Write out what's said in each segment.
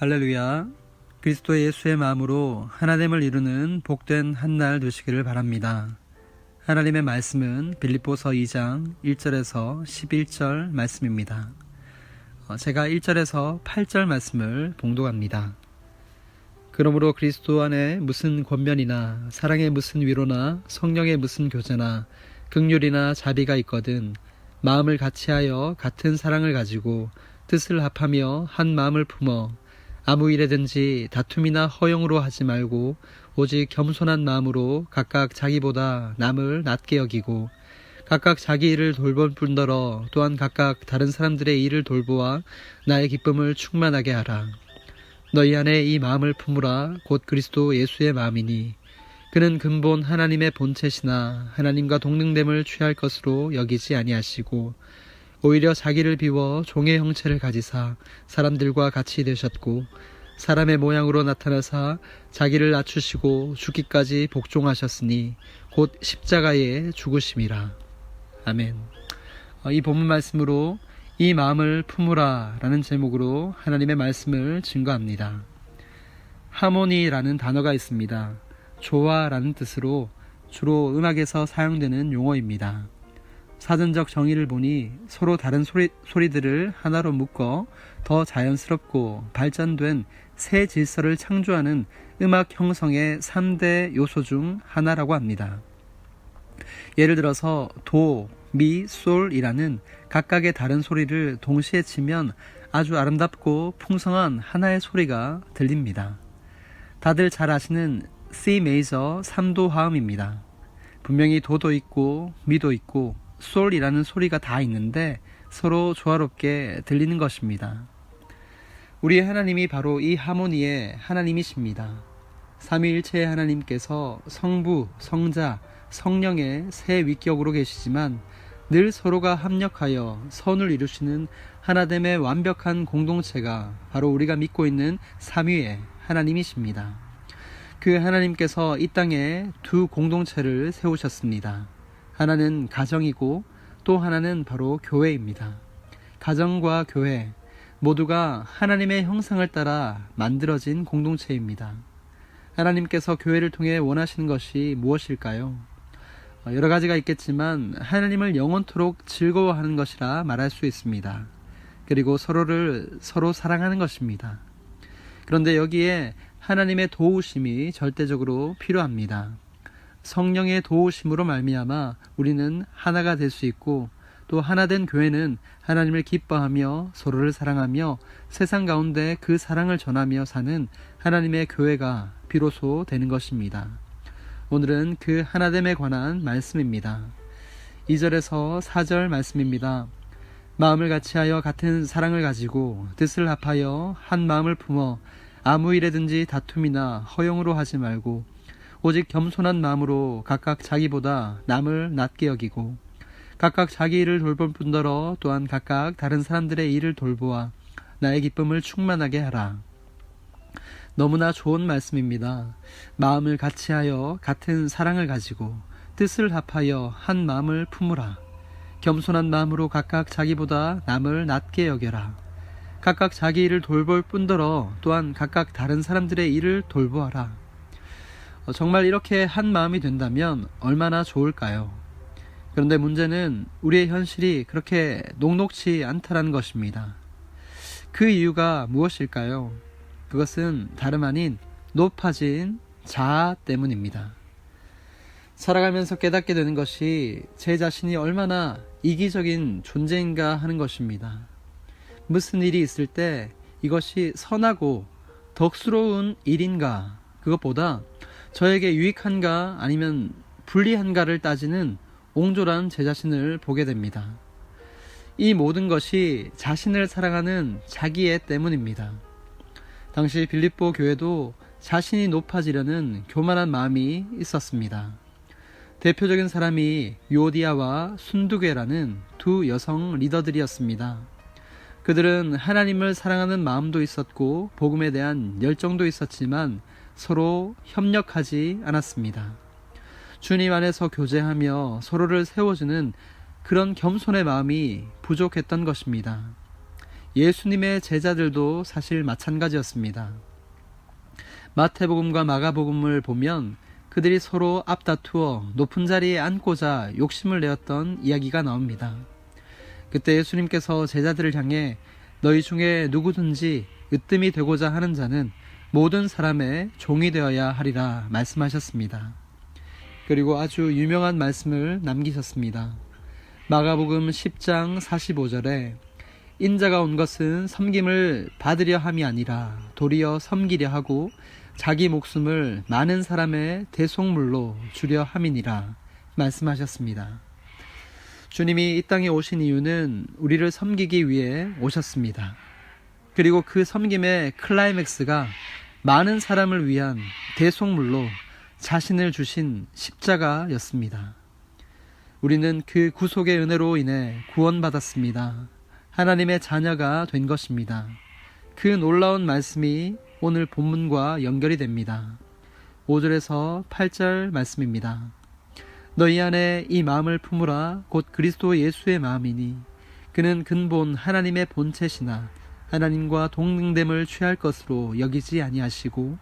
할렐루야. 그리스도 예수의 마음으로 하나됨을 이루는 복된 한날 되시기를 바랍니다. 하나님의 말씀은 빌립보서 2장 1절에서 11절 말씀입니다. 제가 1절에서 8절 말씀을 봉독합니다. 그러므로 그리스도 안에 무슨 권면이나 사랑의 무슨 위로나 성령의 무슨 교제나 긍휼이나 자비가 있거든 마음을 같이하여 같은 사랑을 가지고 뜻을 합하며 한 마음을 품어 아무 일에든지 다툼이나 허용으로 하지 말고 오직 겸손한 마음으로 각각 자기보다 남을 낮게 여기고 각각 자기 일을 돌볼 뿐더러 또한 각각 다른 사람들의 일을 돌보아 나의 기쁨을 충만하게 하라. 너희 안에 이 마음을 품으라. 곧 그리스도 예수의 마음이니 그는 근본 하나님의 본체시나 하나님과 동등됨을 취할 것으로 여기지 아니하시고 오히려 자기를 비워 종의 형체를 가지사 사람들과 같이 되셨고 사람의 모양으로 나타나사 자기를 낮추시고 죽기까지 복종하셨으니 곧 십자가에 죽으심이라. 아멘. 이 본문 말씀으로 이 마음을 품으라 라는 제목으로 하나님의 말씀을 증거합니다. 하모니라는 단어가 있습니다. 조화라는 뜻으로 주로 음악에서 사용되는 용어입니다. 사전적 정의를 보니 서로 다른 소리들을 하나로 묶어 더 자연스럽고 발전된 새 질서를 창조하는 음악 형성의 3대 요소 중 하나라고 합니다. 예를 들어서 도, 미, 솔이라는 각각의 다른 소리를 동시에 치면 아주 아름답고 풍성한 하나의 소리가 들립니다. 다들 잘 아시는 C 메이저 3도 화음입니다. 분명히 도도 있고 미도 있고 솔이라는 소리가 다 있는데 서로 조화롭게 들리는 것입니다. 우리 하나님이 바로 이 하모니의 하나님이십니다. 삼위일체의 하나님께서 성부, 성자, 성령의 세 위격으로 계시지만 늘 서로가 합력하여 선을 이루시는 하나됨의 완벽한 공동체가 바로 우리가 믿고 있는 삼위의 하나님이십니다. 그 하나님께서 이 땅에 두 공동체를 세우셨습니다. 하나는 가정이고 또 하나는 바로 교회입니다. 가정과 교회 모두가 하나님의 형상을 따라 만들어진 공동체입니다. 하나님께서 교회를 통해 원하시는 것이 무엇일까요? 여러 가지가 있겠지만 하나님을 영원토록 즐거워하는 것이라 말할 수 있습니다. 그리고 서로 사랑하는 것입니다. 그런데 여기에 하나님의 도우심이 절대적으로 필요합니다. 성령의 도우심으로 말미암아 우리는 하나가 될 수 있고 또 하나된 교회는 하나님을 기뻐하며 서로를 사랑하며 세상 가운데 그 사랑을 전하며 사는 하나님의 교회가 비로소 되는 것입니다. 오늘은 그 하나됨에 관한 말씀입니다. 2절에서 4절 말씀입니다. 마음을 같이하여 같은 사랑을 가지고 뜻을 합하여 한 마음을 품어 아무 일에든지 다툼이나 허용으로 하지 말고 오직 겸손한 마음으로 각각 자기보다 남을 낮게 여기고 각각 자기 일을 돌볼 뿐더러 또한 각각 다른 사람들의 일을 돌보아 나의 기쁨을 충만하게 하라. 너무나 좋은 말씀입니다. 마음을 같이하여 같은 사랑을 가지고 뜻을 합하여 한 마음을 품으라. 겸손한 마음으로 각각 자기보다 남을 낮게 여겨라. 각각 자기 일을 돌볼 뿐더러 또한 각각 다른 사람들의 일을 돌보아라. 정말 이렇게 한 마음이 된다면 얼마나 좋을까요? 그런데 문제는 우리의 현실이 그렇게 녹록지 않다라는 것입니다. 그 이유가 무엇일까요? 그것은 다름 아닌 높아진 자아 때문입니다. 살아가면서 깨닫게 되는 것이 제 자신이 얼마나 이기적인 존재인가 하는 것입니다. 무슨 일이 있을 때 이것이 선하고 덕스러운 일인가, 그것보다 저에게 유익한가 아니면 불리한가를 따지는 옹졸한 제 자신을 보게 됩니다. 이 모든 것이 자신을 사랑하는 자기애 때문입니다. 당시 빌립보 교회도 자신이 높아지려는 교만한 마음이 있었습니다. 대표적인 사람이 요디아와 순두괴라는 두 여성 리더들이었습니다. 그들은 하나님을 사랑하는 마음도 있었고 복음에 대한 열정도 있었지만 서로 협력하지 않았습니다. 주님 안에서 교제하며 서로를 세워주는 그런 겸손의 마음이 부족했던 것입니다. 예수님의 제자들도 사실 마찬가지였습니다. 마태복음과 마가복음을 보면 그들이 서로 앞다투어 높은 자리에 앉고자 욕심을 내었던 이야기가 나옵니다. 그때 예수님께서 제자들을 향해 너희 중에 누구든지 으뜸이 되고자 하는 자는 모든 사람의 종이 되어야 하리라 말씀하셨습니다. 그리고 아주 유명한 말씀을 남기셨습니다. 마가복음 10장 45절에 인자가 온 것은 섬김을 받으려 함이 아니라 도리어 섬기려 하고 자기 목숨을 많은 사람의 대속물로 주려 함이니라 말씀하셨습니다. 주님이 이 땅에 오신 이유는 우리를 섬기기 위해 오셨습니다. 그리고 그 섬김의 클라이맥스가 많은 사람을 위한 대속물로 자신을 주신 십자가였습니다. 우리는 그 구속의 은혜로 인해 구원받았습니다. 하나님의 자녀가 된 것입니다. 그 놀라운 말씀이 오늘 본문과 연결이 됩니다. 5절에서 8절 말씀입니다. 너희 안에 이 마음을 품으라 곧 그리스도 예수의 마음이니 그는 근본 하나님의 본체시나 하나님과 동등됨을 취할 것으로 여기지 아니하시고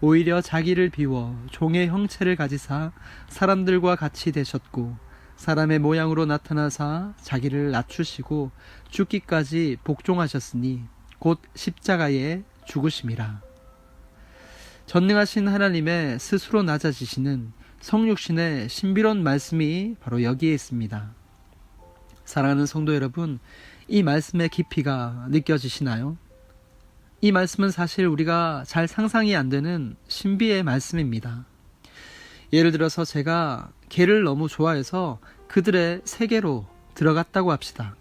오히려 자기를 비워 종의 형체를 가지사 사람들과 같이 되셨고 사람의 모양으로 나타나사 자기를 낮추시고 죽기까지 복종하셨으니 곧 십자가에 죽으심이라. 전능하신 하나님의 스스로 낮아지시는 성육신의 신비로운 말씀이 바로 여기에 있습니다. 사랑하는 성도 여러분, 이 말씀의 깊이가 느껴지시나요? 이 말씀은 사실 우리가 잘 상상이 안 되는 신비의 말씀입니다. 예를 들어서 제가 개를 너무 좋아해서 그들의 세계로 들어갔다고 합시다.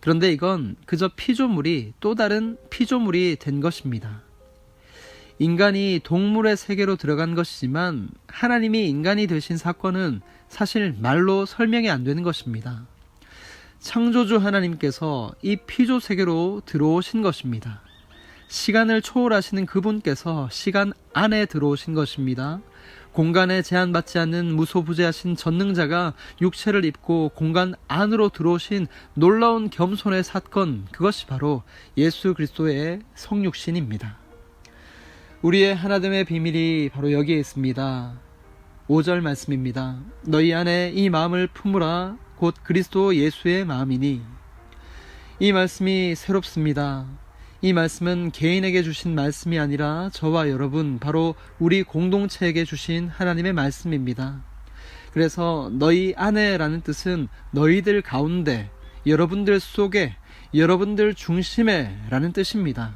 그런데 이건 그저 피조물이 또 다른 피조물이 된 것입니다. 인간이 동물의 세계로 들어간 것이지만 하나님이 인간이 되신 사건은 사실 말로 설명이 안 되는 것입니다. 창조주 하나님께서 이 피조 세계로 들어오신 것입니다. 시간을 초월하시는 그분께서 시간 안에 들어오신 것입니다. 공간에 제한받지 않는 무소부재하신 전능자가 육체를 입고 공간 안으로 들어오신 놀라운 겸손의 사건, 그것이 바로 예수 그리스도의 성육신입니다. 우리의 하나됨의 비밀이 바로 여기에 있습니다. 5절 말씀입니다. 너희 안에 이 마음을 품으라 곧 그리스도 예수의 마음이니. 이 말씀이 새롭습니다. 이 말씀은 개인에게 주신 말씀이 아니라 저와 여러분, 바로 우리 공동체에게 주신 하나님의 말씀입니다. 그래서 너희 안에라는 뜻은 너희들 가운데, 여러분들 속에, 여러분들 중심에 라는 뜻입니다.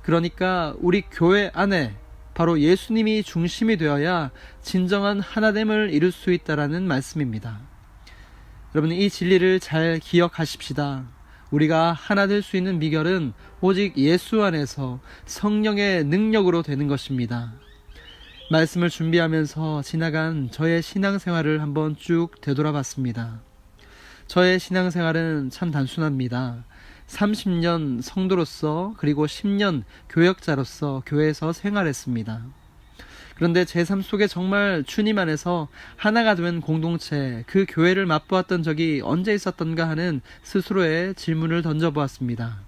그러니까 우리 교회 안에 바로 예수님이 중심이 되어야 진정한 하나됨을 이룰 수 있다라는 말씀입니다. 여러분, 이 진리를 잘 기억하십시다. 우리가 하나 될 수 있는 비결은 오직 예수 안에서 성령의 능력으로 되는 것입니다. 말씀을 준비하면서 지나간 저의 신앙생활을 한번 쭉 되돌아봤습니다. 저의 신앙생활은 참 단순합니다. 30년 성도로서 그리고 10년 교역자로서 교회에서 생활했습니다. 그런데 제 삶 속에 정말 주님 안에서 하나가 된 공동체, 그 교회를 맛보았던 적이 언제 있었던가 하는 스스로의 질문을 던져보았습니다.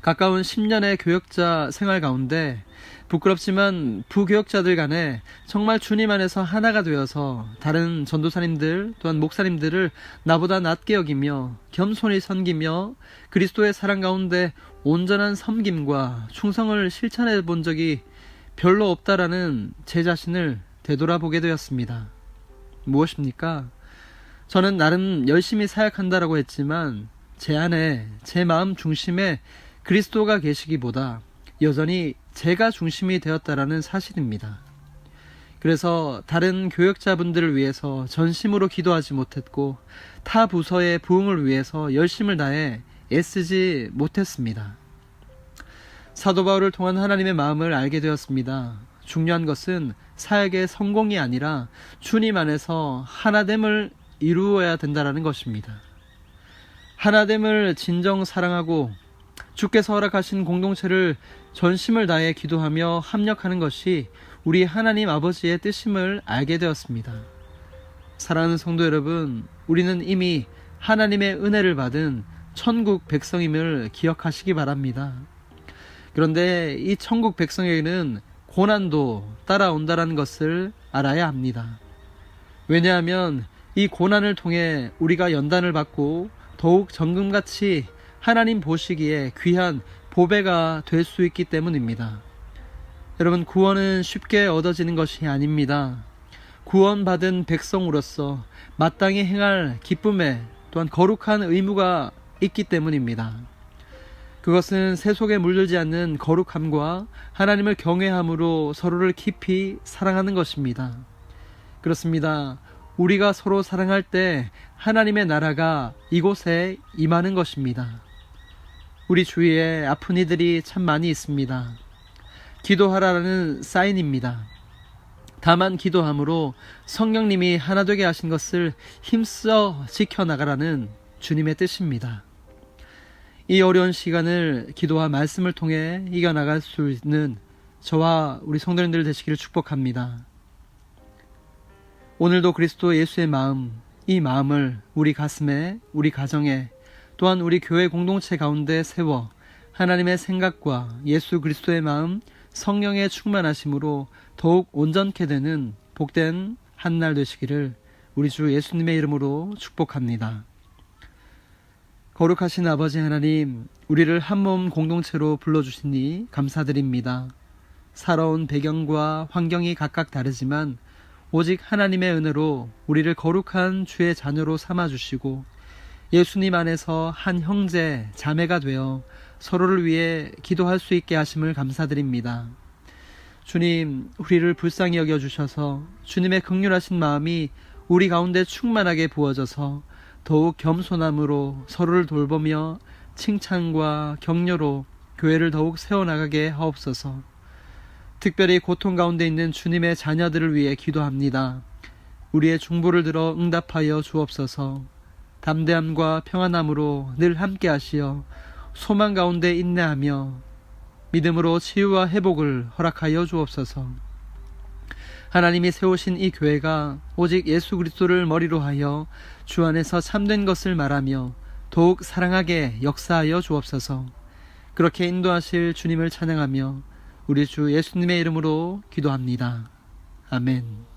가까운 10년의 교역자 생활 가운데 부끄럽지만 부교역자들 간에 정말 주님 안에서 하나가 되어서 다른 전도사님들 또한 목사님들을 나보다 낮게 여기며 겸손히 섬기며 그리스도의 사랑 가운데 온전한 섬김과 충성을 실천해 본 적이 별로 없다라는 제 자신을 되돌아보게 되었습니다. 무엇입니까? 저는 나름 열심히 사역한다라고 했지만 제 안에, 제 마음 중심에 그리스도가 계시기보다 여전히 제가 중심이 되었다라는 사실입니다. 그래서 다른 교역자분들을 위해서 전심으로 기도하지 못했고 타 부서의 부흥을 위해서 열심을 다해 애쓰지 못했습니다. 사도 바울을 통한 하나님의 마음을 알게 되었습니다. 중요한 것은 사역의 성공이 아니라 주님 안에서 하나됨을 이루어야 된다는 것입니다. 하나됨을 진정 사랑하고 주께서 허락하신 공동체를 전심을 다해 기도하며 합력하는 것이 우리 하나님 아버지의 뜻임을 알게 되었습니다. 사랑하는 성도 여러분, 우리는 이미 하나님의 은혜를 받은 천국 백성임을 기억하시기 바랍니다. 그런데 이 천국 백성에게는 고난도 따라온다는 것을 알아야 합니다. 왜냐하면 이 고난을 통해 우리가 연단을 받고 더욱 정금같이 하나님 보시기에 귀한 보배가 될 수 있기 때문입니다. 여러분, 구원은 쉽게 얻어지는 것이 아닙니다. 구원받은 백성으로서 마땅히 행할 기쁨에 또한 거룩한 의무가 있기 때문입니다. 그것은 세속에 물들지 않는 거룩함과 하나님을 경외함으로 서로를 깊이 사랑하는 것입니다. 그렇습니다. 우리가 서로 사랑할 때 하나님의 나라가 이곳에 임하는 것입니다. 우리 주위에 아픈 이들이 참 많이 있습니다. 기도하라는 사인입니다. 다만 기도함으로 성령님이 하나 되게 하신 것을 힘써 지켜나가라는 주님의 뜻입니다. 이 어려운 시간을 기도와 말씀을 통해 이겨나갈 수 있는 저와 우리 성도님들 되시기를 축복합니다. 오늘도 그리스도 예수의 마음, 이 마음을 우리 가슴에, 우리 가정에, 또한 우리 교회 공동체 가운데 세워 하나님의 생각과 예수 그리스도의 마음, 성령의 충만하심으로 더욱 온전케 되는 복된 한날 되시기를 우리 주 예수님의 이름으로 축복합니다. 거룩하신 아버지 하나님, 우리를 한 몸 공동체로 불러주시니 감사드립니다. 살아온 배경과 환경이 각각 다르지만 오직 하나님의 은혜로 우리를 거룩한 주의 자녀로 삼아주시고 예수님 안에서 한 형제, 자매가 되어 서로를 위해 기도할 수 있게 하심을 감사드립니다. 주님, 우리를 불쌍히 여겨주셔서 주님의 긍휼하신 마음이 우리 가운데 충만하게 부어져서 더욱 겸손함으로 서로를 돌보며 칭찬과 격려로 교회를 더욱 세워나가게 하옵소서. 특별히 고통 가운데 있는 주님의 자녀들을 위해 기도합니다. 우리의 중보를 들어 응답하여 주옵소서. 담대함과 평안함으로 늘 함께 하시어 소망 가운데 인내하며 믿음으로 치유와 회복을 허락하여 주옵소서. 하나님이 세우신 이 교회가 오직 예수 그리스도를 머리로 하여 주 안에서 참된 것을 말하며 더욱 사랑하게 역사하여 주옵소서. 그렇게 인도하실 주님을 찬양하며 우리 주 예수님의 이름으로 기도합니다. 아멘.